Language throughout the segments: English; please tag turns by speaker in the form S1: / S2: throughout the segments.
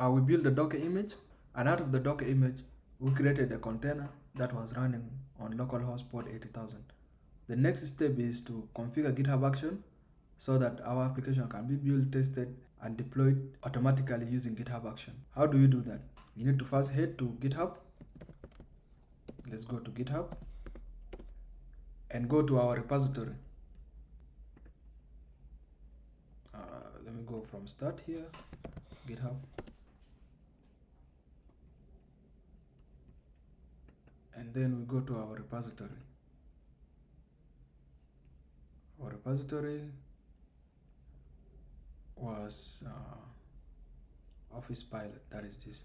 S1: we built the Docker image, and out of the Docker image, we created a container that was running on localhost port 80,000. The next step is to configure GitHub Action so that our application can be built, tested, and deployed automatically using GitHub Action. How do you do that? You need to first head to GitHub. Let's go to GitHub and go to our repository. Let me go from start here, GitHub. And then we go to our repository. Our repository was OfficePilot, that is this.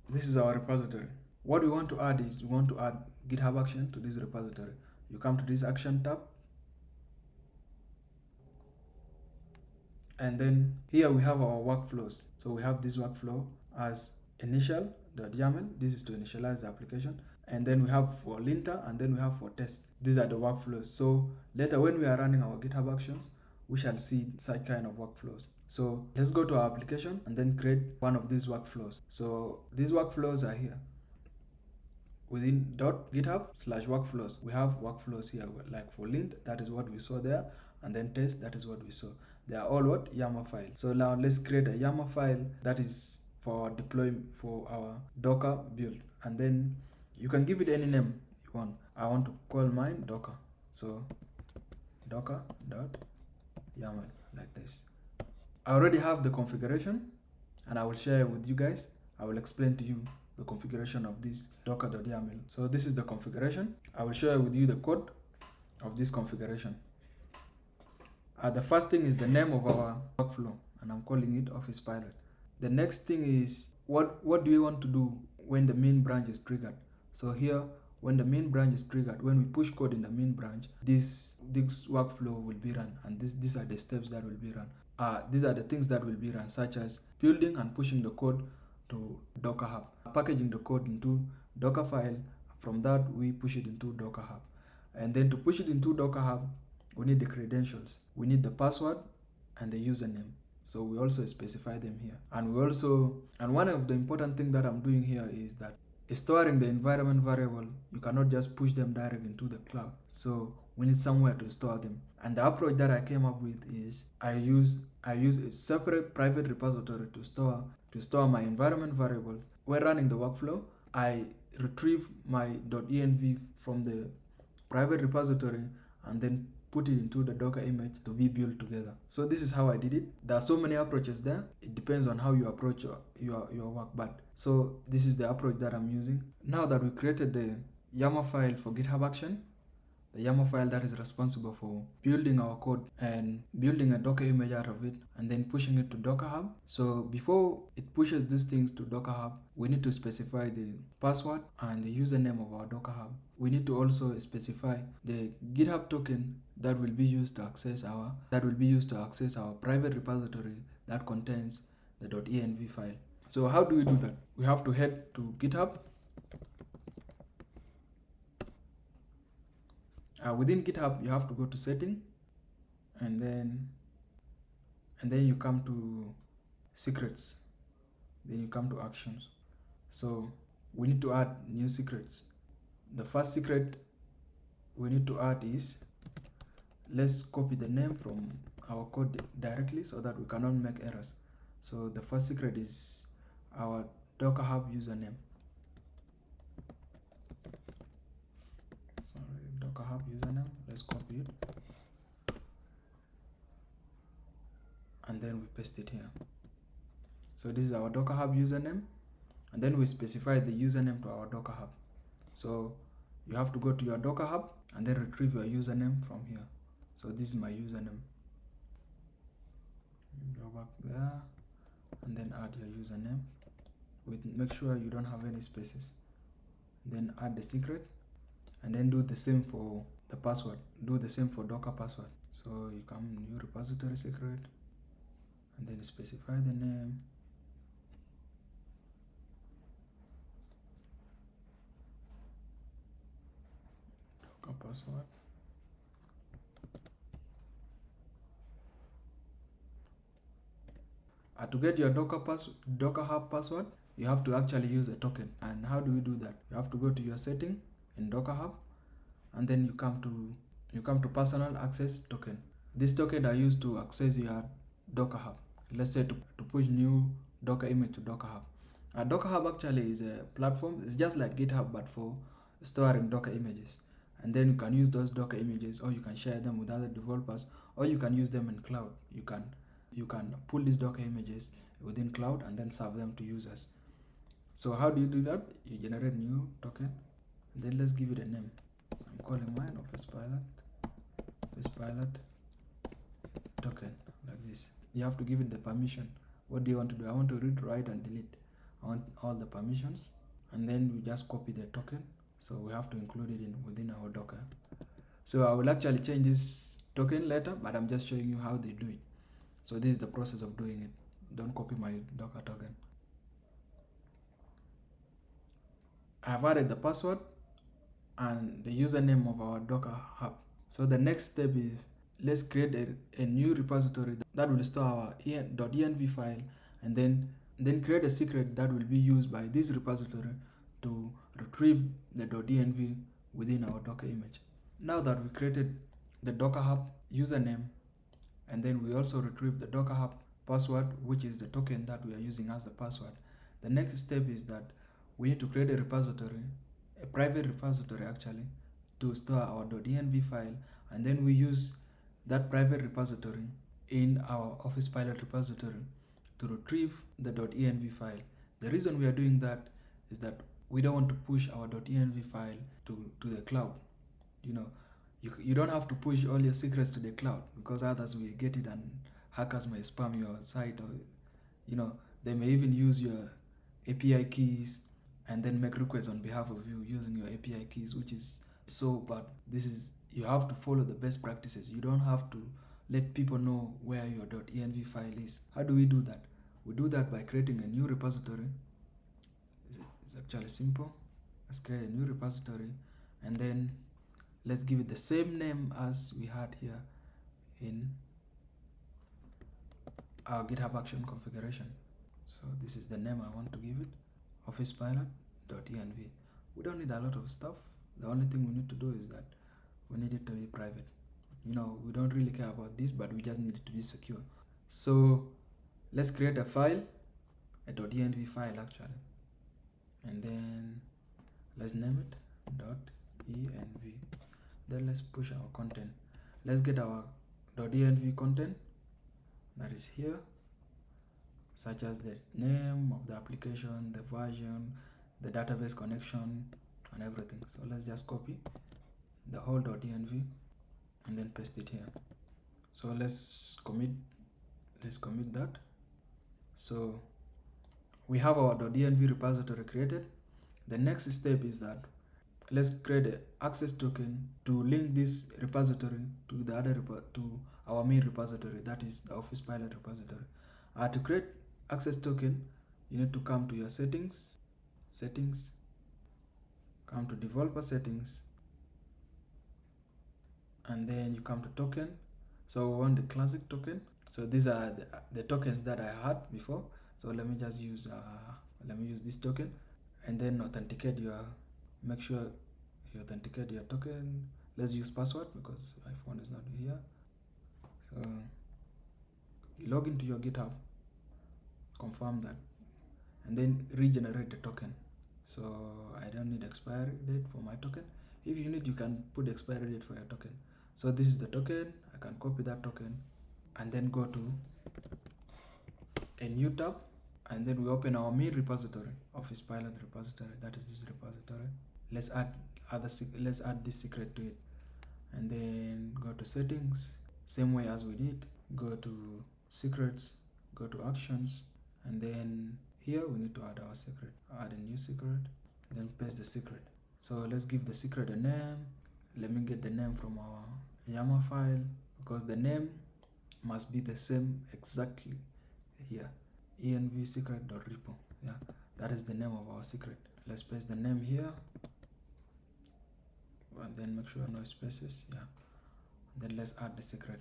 S1: This is our repository. What we want to add is we want to add GitHub Action to this repository. You come to this Action tab, and then here we have our workflows. So we have this workflow as initial.yaml. This is to initialize the application. And then we have for linter, and then we have for test. These are the workflows. So later when we are running our GitHub Actions, we shall see such kind of workflows. So let's go to our application and then create one of these workflows. So these workflows are here. Within .github/workflows, we have workflows here, like for lint, that is what we saw there, and then test, that is what we saw. They are all what? YAML files. So now let's create a YAML file that is for deployment for our Docker build, and then you can give it any name you want. I want to call mine Docker. So docker.yaml, like this. I already have the configuration, and I will share with you guys. I will explain to you the configuration of this docker.yaml. So this is the configuration. I will share with you the code of this configuration. The first thing is the name of our workflow, and I'm calling it OfficePilot. The next thing is what do we want to do when the main branch is triggered. So here, when the main branch is triggered, when we push code in the main branch, this workflow will be run, and these are the steps that will be run. These are the things that will be run, such as building and pushing the code to Docker Hub, packaging the code into Docker file. From that, we push it into Docker Hub. And then to push it into Docker Hub, we need the credentials. We need the password and the username. So we also specify them here. And one of the important things that I'm doing here is that storing the environment variable. You cannot just push them directly into the cloud. So we need somewhere to store them. And the approach that I came up with is I use a separate private repository to store my environment variable. When running the workflow, I retrieve my .env from the private repository and then put it into the Docker image to be built together. So this is how I did it. There are so many approaches there. It depends on how you approach your work. But so this is the approach that I'm using. Now that we created the YAML file for GitHub Action, the YAML file that is responsible for building our code and building a Docker image out of it and then pushing it to Docker Hub. So before it pushes these things to Docker Hub, we need to specify the password and the username of our Docker Hub. We need to also specify the GitHub token that will be used to access our private repository that contains the .env file. So how do we do that? We have to head to GitHub. Within GitHub, you have to go to setting, and then you come to secrets. Then you come to actions. So we need to add new secrets. The first secret we need to add is, let's copy the name from our code directly so that we cannot make errors. So the first secret is our Docker Hub username. Docker Hub username, let's copy it, and then we paste it here. So this is our Docker Hub username, and then we specify the username to our Docker Hub. So you have to go to your Docker Hub and then retrieve your username from here. So this is my username. Go back there and then add your username. Make sure you don't have any spaces. Then add the secret, and then do the same for the password. Do the same for Docker password. So you come new repository secret, and then specify the name. Docker password. To get your Docker Hub password, you have to actually use a token. And how do we do that? You have to go to your setting in Docker Hub, and then you come to personal access token. This token are used to access your Docker Hub. Let's say to push new Docker image to Docker Hub. Docker Hub actually is a platform. It's just like GitHub, but for storing Docker images. And then you can use those Docker images, or you can share them with other developers, or you can use them in cloud. You can pull these Docker images within cloud and then serve them to users. So how do you do that? You generate new token, and then let's give it a name. I'm calling mine OfficePilot token, like this. You have to give it the permission. What do you want to do? I want to read, write, and delete. I want all the permissions, and then we just copy the token. So we have to include it within our Docker. So I will actually change this token later, but I'm just showing you how they do it. So this is the process of doing it. Don't copy my Docker token. I have added the password and the username of our Docker Hub. So the next step is, let's create a new repository that will store our .env file, and then create a secret that will be used by this repository to retrieve the .env within our Docker image. Now that we created the Docker Hub username, and then we also retrieve the Docker Hub password, which is the token that we are using as the password, the next step is that we need to create a repository, a private repository actually, to store our .env file, and then we use that private repository in our OfficePilot repository to retrieve the .env file. The reason we are doing that is that we don't want to push our .env file to the cloud. You don't have to push all your secrets to the cloud, because others will get it and hackers may spam your site, or they may even use your API keys and then make requests on behalf of you using your API keys, which is so bad. You have to follow the best practices. You don't have to let people know where your .env file is. How do we do that? We do that by creating a new repository. It's actually simple. Let's create a new repository, and then let's give it the same name as we had here in our GitHub action configuration. So this is the name I want to give it, OfficePilot.env. We don't need a lot of stuff. The only thing we need to do is that we need it to be private. We don't really care about this, but we just need it to be secure. So let's create a file, a .env file actually, and then let's name it .env. Then let's push our content. Let's get our .env content that is here, such as the name of the application, the version, the database connection, and everything. So let's just copy the whole .env and then paste it here. So let's commit that. So we have our .env repository created. The next step is that let's create an access token to link this repository to to our main repository, that is the OfficePilot repository. To create access token, you need to come to your settings, come to developer settings, and then you come to token. So we want the classic token. So these are the tokens that I had before. So let me just use this token, and then make sure you authenticate your token. Let's use password because my phone is not here. So you log into your GitHub, confirm that, and then regenerate the token. So I don't need expiry date for my token. If you need, you can put the expiry date for your token. So this is the token. I can copy that token and then go to a new tab, and then we open our main repository, OfficePilot repository. That is this repository. Let's add this secret to it, and then go to settings, same way as we did. Go to secrets, go to actions, and then here we need to add our secret. Add a new secret, then paste the secret. So let's give the secret a name. Let me get the name from our YAML file, because the name must be the same exactly here. env secret.repo. Yeah, that is the name of our secret. Let's paste the name here, and then make sure no spaces. Yeah, then let's add the secret.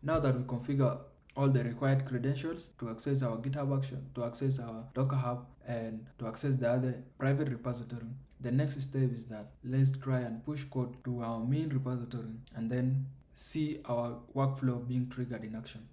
S1: Now that we configure all the required credentials to access our GitHub Action, to access our Docker Hub, and to access the other private repository. The next step is that let's try and push code to our main repository and then see our workflow being triggered in action.